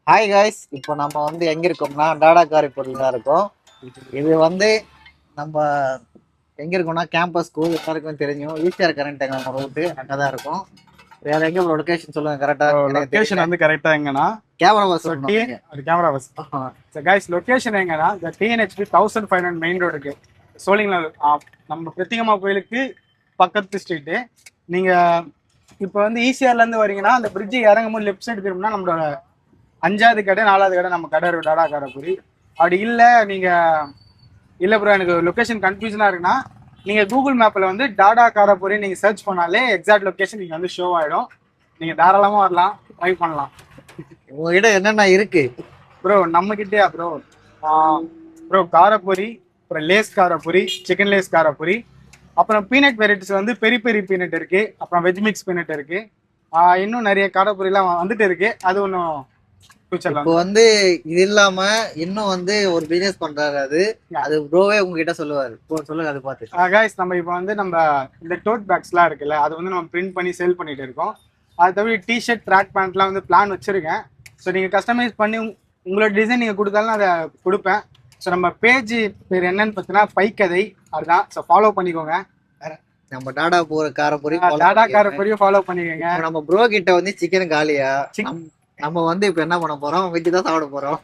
Hi guys, இப்போ நம்ம வந்து எங்க இருக்கோம்னா டாடா காரைப்பூரில் தான் இருக்கோம். இது வந்து நம்ம எங்க இருக்கோம்னா கேம்பஸ் ஸ்கூல் எல்லாருக்கும் தெரியும். ஈசிஆர் கரண்ட் நம்ம ரூட்டு அங்கே தான் இருக்கும். வேற எங்க லொகேஷன் சொல்லுங்க கரெக்டா. லொகேஷன் வந்து கரெக்டா எங்கன்னா கேமரா பஸ் அது கேமரா பஸ் கைஸ் லொகேஷன் எங்கன்னா இந்த டிஎன்ஹெச்பி 1500 மெயின் ரோடுக்கு சோழிங்கநல்லூர் நம்ம பிரத்திகமா கோயிலுக்கு பக்கத்து ஸ்ட்ரீட்டு. நீங்க இப்போ வந்து ஈசிஆர்ல இருந்து வரீங்கன்னா அந்த பிரிட்ஜ் இறங்கும் போது லெஃப்ட் சைடு திரும்பினா நம்மளோட 5வது கடை 4வது கடை நம்ம கடை இருக்கு டாடா காரைப்பூரி. அப்படி இல்லை நீங்க இல்லை ப்ரோ எனக்கு லொகேஷன் கன்ஃபியூஷனா இருக்குன்னா நீங்க கூகுள் மேப்ல வந்து டாடா காரைப்பூரி நீங்க சர்ச் பண்ணாலே எக்ஸாக்ட் லொகேஷன் நீங்க வந்து ஷோ ஆயிடும். நீங்க தாராளமா வரலாம், ட்ரை பண்ணலாம். உங்ககிட்ட என்னென்ன இருக்கு ப்ரோ? நம்ம கிட்டயா ப்ரோ? ப்ரோ காரைப்பூரி, அப்புறம் லேஸ் காரைப்பூரி, சிக்கன் லேஸ் காரைப்பூரி, அப்புறம் பீனட் வெரைட்டிஸ் வந்து பெரி பெரி பீனட் இருக்கு, அப்புறம் வெஜ் மிக்ஸ் பீனட் இருக்கு. இன்னும் நிறைய காரைப்பூரிலாம் வந்துட்டு இருக்கு. அது ஒன்றும் இப்போ வந்து இது இல்லாம இன்னும் வந்து ஒரு பிசினஸ் பண்றாரு. அது ப்ரோவே உங்ககிட்ட சொல்லுவாரு. சொல்லுங்க அதை பார்த்து. கைஸ் நம்ம இப்போ வந்து நம்ம இந்த டோட் பேக்ஸ்லாம் இருக்குல்ல, அது வந்து நம்ம பிரிண்ட் பண்ணி சேல் பண்ணிட்டு இருக்கோம். அது தவிர டிஷர்ட், ட்ராக் பேண்ட்லாம் வந்து பிளான் வச்சிருக்கேன். ஸோ நீங்கள் கஸ்டமைஸ் பண்ணி உங்களோட டிசைன் நீங்கள் கொடுத்தாலும் அதை கொடுப்பேன். ஸோ நம்ம பேஜ் பேர் என்னன்னு பார்த்தீங்கன்னா பைக்கதை, அதுதான். ஸோ ஃபாலோ பண்ணிக்கோங்க. நம்ம டாடா காரைப்பூரி டாடா காரைப்பூரியும் ஃபாலோ பண்ணிக்கோங்க. நம்ம ப்ரோ கிட்ட வந்து சிக்கன் காலியா, நம்ம வந்து இப்போ என்ன பண்ண போறோம், வெஜ்ஜு தான் சாப்பிட போறோம்.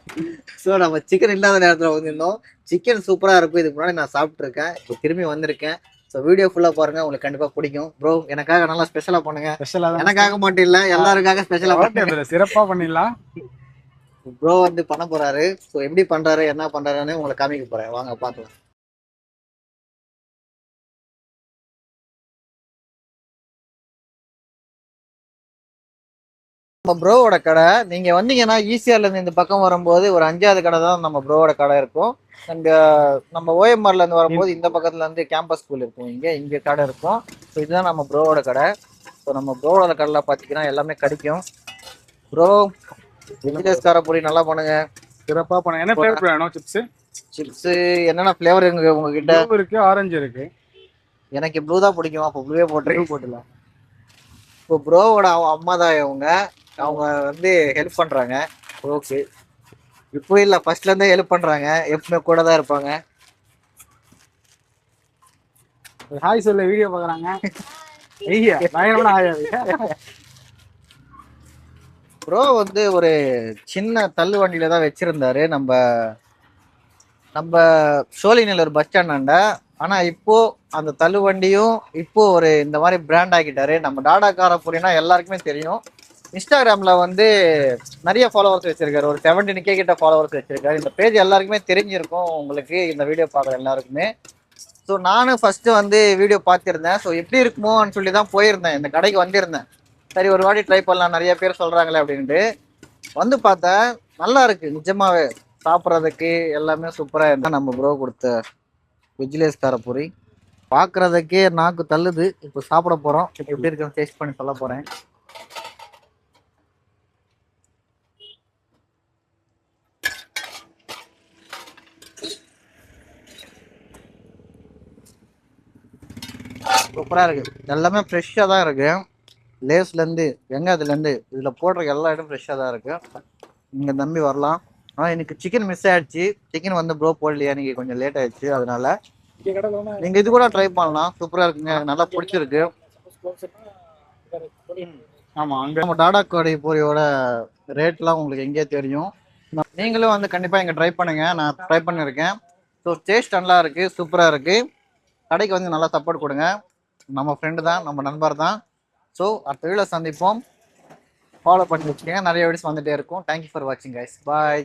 ஸோ நம்ம சிக்கன் இல்லாத நேரத்தில் வந்திருந்தோம். சிக்கன் சூப்பராக இருக்கும். இதுக்கு முன்னாடி நான் சாப்பிட்ருக்கேன், இப்போ திரும்பி வந்திருக்கேன். ஸோ வீடியோ ஃபுல்லாக பாருங்க, உங்களுக்கு கண்டிப்பாக பிடிக்கும். ப்ரோ எனக்காக நல்லா ஸ்பெஷலாக பண்ணுங்க. எனக்காக மட்டும் இல்லை, எல்லாருக்காக ஸ்பெஷலாக சிறப்பாக பண்ணிடலாம். ப்ரோ வந்து பண்ண போறாரு. ஸோ எப்படி பண்றாரு, என்ன பண்றாருன்னு உங்களை காமிக்க போறேன். வாங்க பார்க்கலாம். நம்ம ப்ரோவோட கடை நீங்க வந்தீங்கன்னா ஈசிஆர்ல இருந்து இந்த பக்கம் வரும்போது ஒரு 5வது கடை தான் நம்ம ப்ரோவோட கடை இருக்கும். அங்க நம்ம ஓஎம்ஆர்ல இருந்து வரும்போது இந்த பக்கத்துல இருந்து கேம்பஸ் ஸ்கூல் இருக்கும், இங்க கடை இருக்கும். ஸோ இதுதான் நம்ம ப்ரோவோட கடை. ஸோ நம்ம ப்ரோவோட கடையில பாத்தீங்கன்னா எல்லாமே கிடைக்கும். ப்ரோ வெஜிடேஸ் காரைப்பூரி நல்லா பண்ணுங்க, சிறப்பா பண்ணுங்க. என்ன ஃபிளேவர் வேணும்? சிப்ஸ் என்னென்ன ஃபிளேவர் உங்ககிட்ட இருக்கு? ஆரஞ்சு இருக்கு. எனக்கு ப்ளூ தான் பிடிக்கும். அப்போ ப்ளூவே போட்டுலாம். இப்போ ப்ரோவோட அம்மா தான் அவங்க வந்து ஹெல்ப் பண்றாங்க. ஓகே, இப்போ இல்லை, ஃபர்ஸ்ட்ல இருந்தே ஹெல்ப் பண்றாங்க, எப்பவுமே கூட தான் இருப்பாங்க. ஹாய் சொல்ல வீடியோ பாக்குறாங்க. ப்ரோ வந்து ஒரு சின்ன தள்ளு வண்டியில தான் வச்சிருந்தாரு நம்ம சோழிநல்லூர் பஸ் ஸ்டாண்டாண்ட. ஆனா இப்போ அந்த தள்ளு வண்டியும் இப்போ ஒரு இந்த மாதிரி பிராண்ட் ஆக்கிட்டாரு. நம்ம டாடா காரைப்பூரினா எல்லாருக்குமே தெரியும். இன்ஸ்டாகிராம்ல வந்து நிறைய ஃபாலோவர்ஸ் வச்சிருக்காரு, ஒரு 17K கிட்ட ஃபாலோவர்ஸ் வச்சிருக்காரு. இந்த பேஜ் எல்லாருக்குமே தெரிஞ்சிருக்கும், உங்களுக்கு இந்த வீடியோ பார்க்குற எல்லாருக்குமே. ஸோ நானும் ஃபர்ஸ்ட் வந்து வீடியோ பார்த்துருந்தேன். ஸோ எப்படி இருக்குமோன்னு சொல்லி தான் போயிருந்தேன், இந்த கடைக்கு வந்திருந்தேன். சரி ஒரு வாட்டி ட்ரை பண்ணலாம், நிறைய பேர் சொல்றாங்களே அப்படின்ட்டு வந்து பார்த்தேன். நல்லா இருக்கு நிஜமாவே, சாப்பிட்றதுக்கு எல்லாமே சூப்பராக இருந்தால். நம்ம ப்ரோ கொடுத்த வெஜ்லேஸ் காரைப்பூரி பார்க்குறதுக்கே நாக்கு தள்ளுது. இப்போ சாப்பிட போகிறோம், எப்படி இருக்குன்னு டேஸ்ட் பண்ணி சொல்ல போகிறேன். சூப்பராக இருக்கு, எல்லாமே ஃப்ரெஷ்ஷாக தான் இருக்கு. லேஸ்லேருந்து வெங்காயத்துலேருந்து இதில் போடுற எல்லா இடம் ஃப்ரெஷ்ஷாக தான் இருக்கு. நீங்கள் நம்பி வரலாம். ஆனால் எனக்கு சிக்கன் மிஸ் ஆயிடுச்சு. சிக்கன் வந்து ப்ரோ போடலையா, நீங்கள் கொஞ்சம் லேட் ஆயிடுச்சு. அதனால நீங்கள் இது கூட ட்ரை பண்ணலாம், சூப்பராக இருக்குங்க, நல்லா பிடிச்சிருக்கு. ஆமாம், அங்கே நம்ம டாடா காரைப்பூரியோட ரேட்லாம் உங்களுக்கு எங்கேயே தெரியும். நீங்களும் வந்து கண்டிப்பாக இங்கே ட்ரை பண்ணுங்க, நான் ட்ரை பண்ணியிருக்கேன். ஸோ டேஸ்ட் நல்லா இருக்குது, சூப்பராக இருக்குது. கடைக்கு வந்து நல்லா சப்போர்ட் கொடுங்க. நம்ம ஃப்ரெண்டு தான், நம்ம நண்பர் தான். ஸோ அடுத்த வீடியோவில் சந்திப்போம். ஃபாலோ பண்ணி வச்சுக்கோங்க, நிறைய வீடியோஸ் வந்துகிட்டே இருக்கும். தேங்க்யூ ஃபார் வாட்சிங் கைஸ், பாய்.